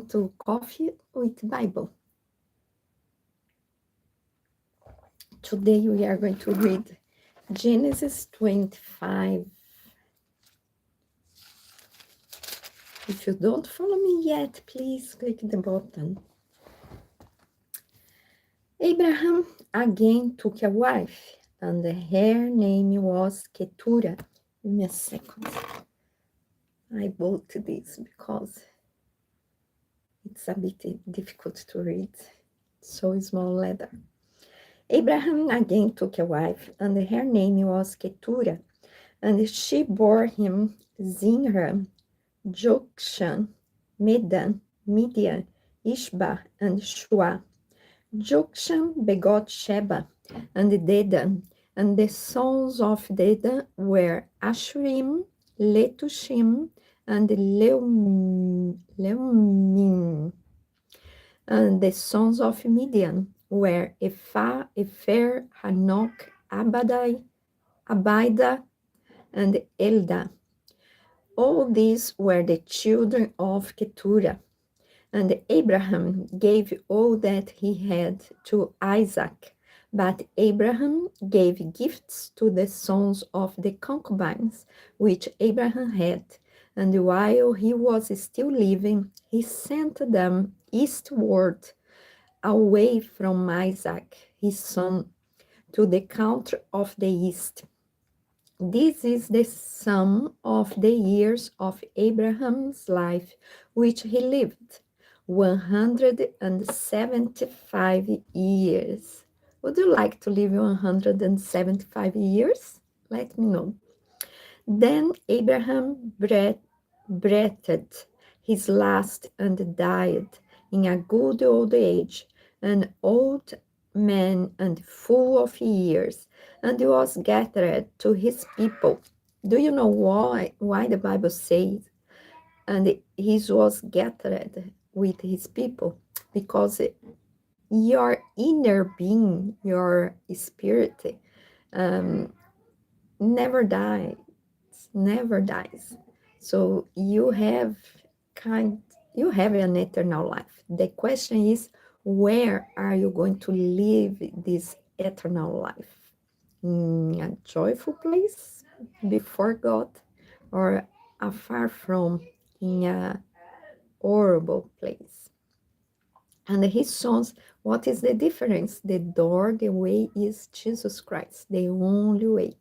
to Coffee with Bible. Today we are going to read Genesis 25. If you don't follow me yet, please click the button. Abraham again took a wife, and her name was Keturah. Give me a second. I bought this because it's a bit difficult to read. So small letter. Abraham again took a wife, and her name was Keturah, and she bore him Zinrah, Jokshan, Medan, Midian, Ishbah, and Shua. Jokshan begot Sheba and Dedan, and the sons of Dedan were Ashurim, Letushim, and Leumim. And the sons of Midian were Ephah, Epher, Hanok, Abida, and Elda. All these were the children of Keturah. And Abraham gave all that he had to Isaac. But Abraham gave gifts to the sons of the concubines which Abraham had. And while he was still living, he sent them eastward, away from Isaac, his son, to the country of the east. This is the sum of the years of Abraham's life which he lived, 175 years. Would you like to live 175 years? Let me know. Then Abraham breathed his last and died in a good old age, an old man and full of years, and was gathered to his people. Do you know why the Bible says, and he was gathered with his people? Because your inner being, your spirit, never dies. So you have an eternal life. The question is, where are you going to live this eternal life? In a joyful place before God, or afar from, in a horrible place? And his sons, what is the difference? The door, the way is Jesus Christ, the only way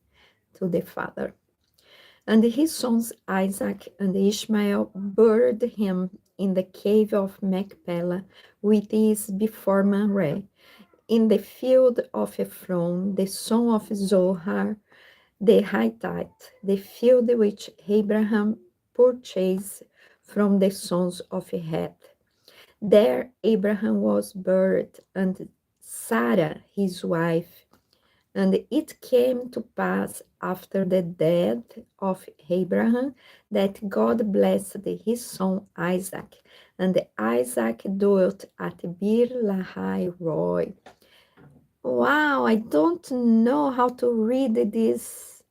to the Father. And his sons Isaac and Ishmael buried him in the cave of Machpelah, which is before Mamre, in the field of Ephron, the son of Zohar, the Hittite, the field which Abraham purchased from the sons of Heth. There Abraham was buried, and Sarah his wife. And it came to pass after the death of Abraham that God blessed his son Isaac, and Isaac dwelt at Beer Lahai Roi. Wow, I don't know how to read these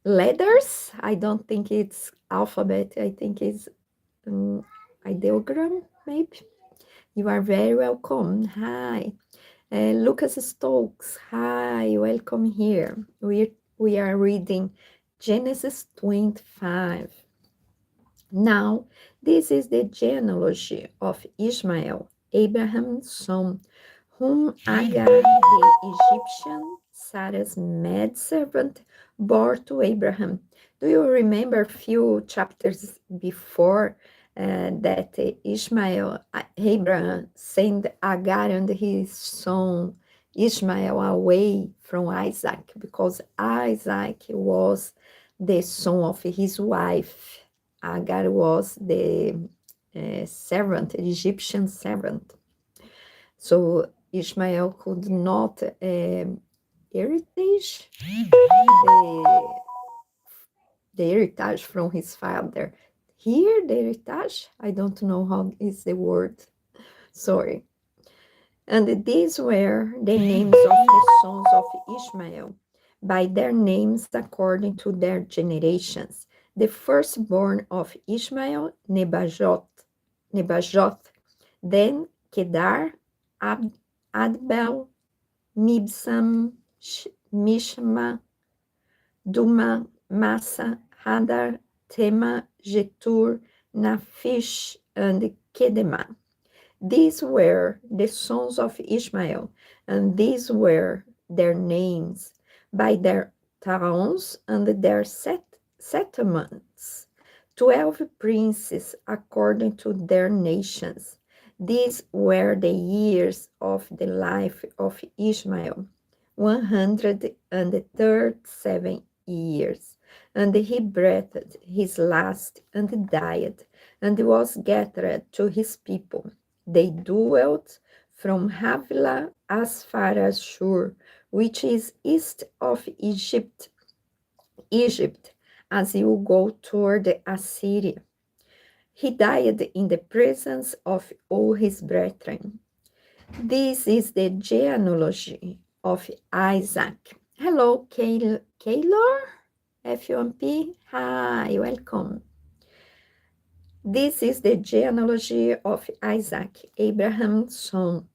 letters. I don't think it's alphabet. I think it's ideogram, maybe. You are very welcome. Hi. Lucas Stokes, hi, welcome here. We are reading Genesis 25. Now, this is the genealogy of Ishmael, Abraham's son, whom Agar the Egyptian, Sarah's maidservant, bore to Abraham. Do you remember a few chapters before that Abraham sent Agar and his son Ishmael away from Isaac, because Isaac was the son of his wife. Agar was the servant, Egyptian servant. So Ishmael could not heritage the heritage from his father. Here, the heritage, I don't know how is the word, sorry. And these were the names of the sons of Ishmael, by their names according to their generations. The firstborn of Ishmael, Nebajoth, then Kedar, Adbel, Mibsam, Mishma, Duma, Massa, Hadar, Tema, Jetur, Naphish, and Kedema. These were the sons of Ishmael, and these were their names by their towns and their settlements. 12 princes according to their nations. These were the years of the life of Ishmael, 137 years. And he breathed his last and died, and was gathered to his people. They dwelt from Havilah as far as Shur, which is east of Egypt, as you go toward Assyria. He died in the presence of all his brethren. This is the genealogy of Isaac. Hello, Kaylor, F1P. Hi, welcome. This is the genealogy of Isaac, Abraham's son.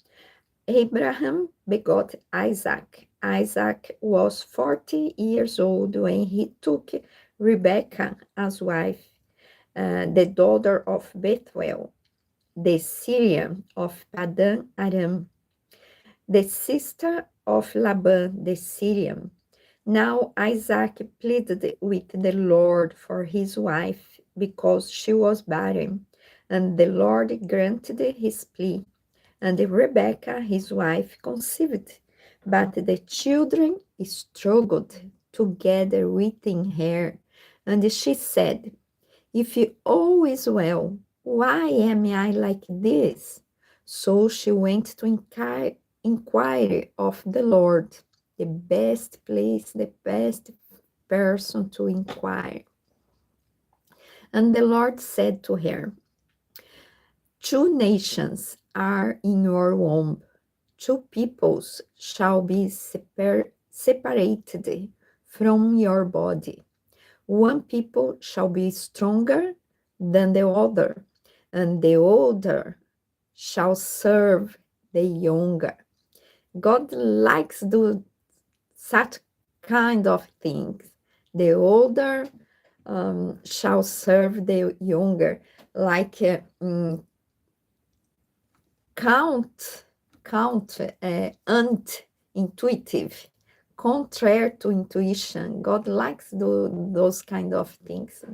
Abraham begot Isaac. Isaac was 40 years old when he took Rebekah as wife, the daughter of Bethuel, the Syrian of Padan Aram, the sister of Laban the Syrian. Now Isaac pleaded with the Lord for his wife because she was barren, and the Lord granted his plea. And Rebekah, his wife, conceived, but the children struggled together within her. And she said, "If all is well, why am I like this?" So she went to inquire of the Lord, the best place, the best person to inquire. And the Lord said to her, "Two nations are in your womb, two peoples shall be separated from your body. One people shall be stronger than the other, and the older shall serve the younger." God likes do such kind of things. The older shall serve the younger, like intuitive, contrary to intuition. God likes those kind of things.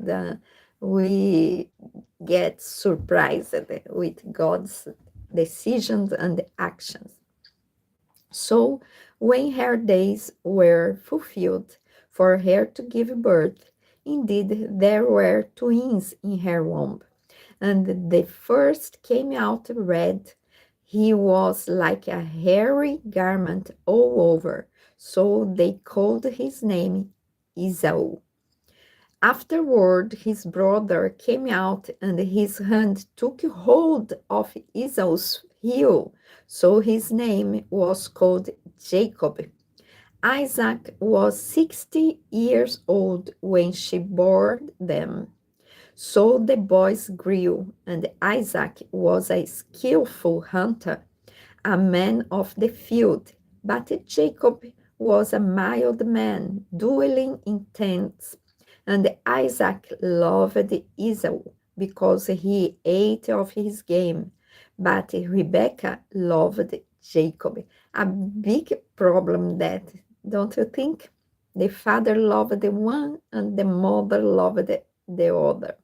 We get surprised with God's decisions and actions. So when her days were fulfilled for her to give birth, indeed there were twins in her womb. And the first came out red. He was like a hairy garment all over, so they called his name Esau. Afterward, his brother came out, and his hand took hold of Esau's heel, so his name was called Jacob. Isaac was 60 years old when she bore them. So the boys grew, and Isaac was a skillful hunter, a man of the field, but Jacob was a mild man, dwelling in tents. And Isaac loved Esau because he ate of his game, but Rebekah loved Jacob. A big problem that, don't you think? The father loved the one and the mother loved the other.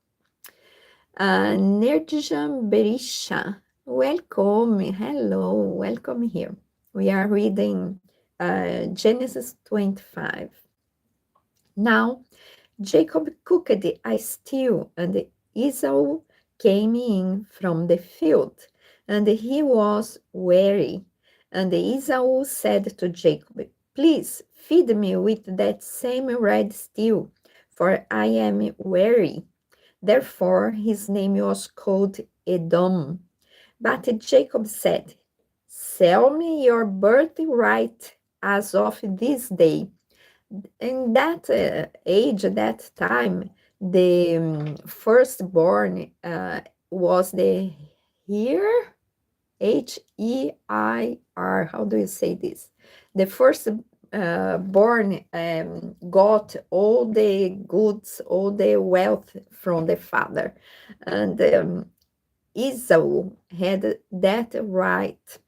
Nerjan Berisha, welcome, hello, welcome here. We are reading Genesis 25. Now, Jacob cooked a stew, and Esau came in from the field, and he was weary. And Esau said to Jacob, "Please feed me with that same red stew, for I am weary." Therefore, his name was called Edom. But Jacob said, "Sell me your birthright as of this day." In that age, that time, The firstborn was the Heir, Heir. How do you say this? The first born got all the goods, all the wealth from the father, and Esau had that right.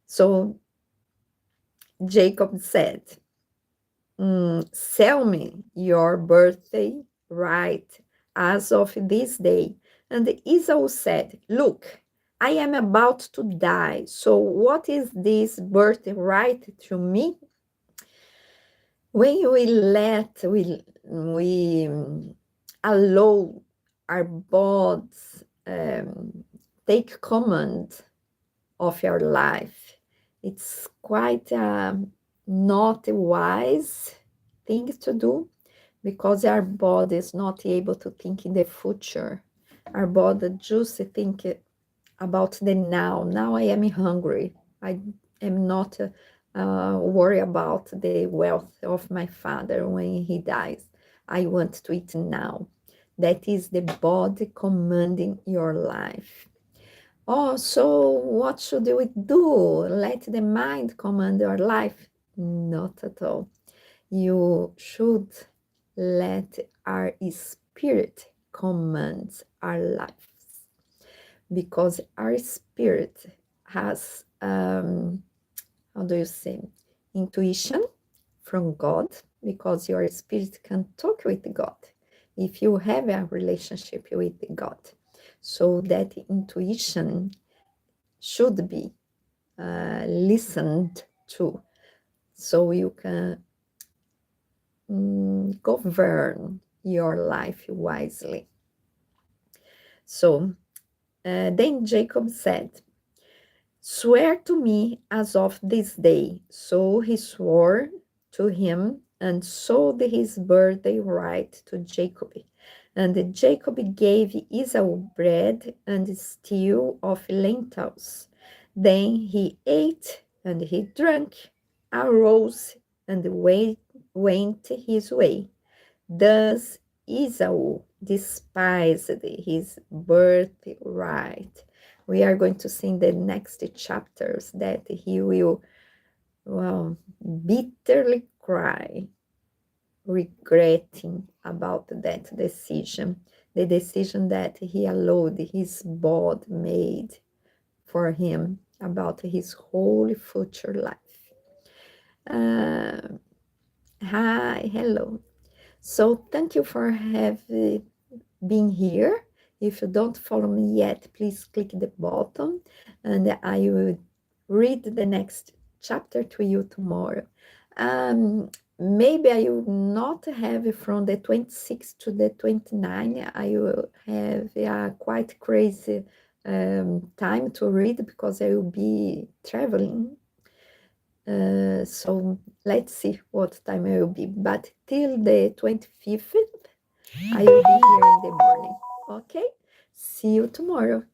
So Jacob said, sell me your birthday right as of this day. And Esau said, look, I am about to die. So what is this birthright to me? When we allow our bodies take command of your life, it's quite not a wise thing to do, because our body is not able to think in the future. Our body just think about the now. Now I am hungry. I am not worried about the wealth of my father when he dies. I want to eat now. That is the body commanding your life. Oh, so what should we do? Let the mind command your life? Not at all. You should let our spirit command our lives, because our spirit has, how do you say, intuition from God, because your spirit can talk with God if you have a relationship with God. So that intuition should be listened to, so you can govern your life wisely. So then Jacob said, swear to me as of this day. So he swore to him and sold his birthday right to Jacob. And Jacob gave Esau bread and stew of lentils. Then he ate and he drank, arose and went his way. Thus Esau despised his birthright. We are going to see in the next chapters that he will, well, bitterly cry, regretting about that decision, the decision that he allowed his bod made for him about his whole future life. Hi, hello. So thank you for having been here. If you don't follow me yet, please click the button and I will read the next chapter to you tomorrow. Maybe I will not have from the 26th to the 29th. I will have a quite crazy time to read, because I will be traveling. So let's see what time I will be. But till the 25th, I will be here in the morning. Okay? See you tomorrow.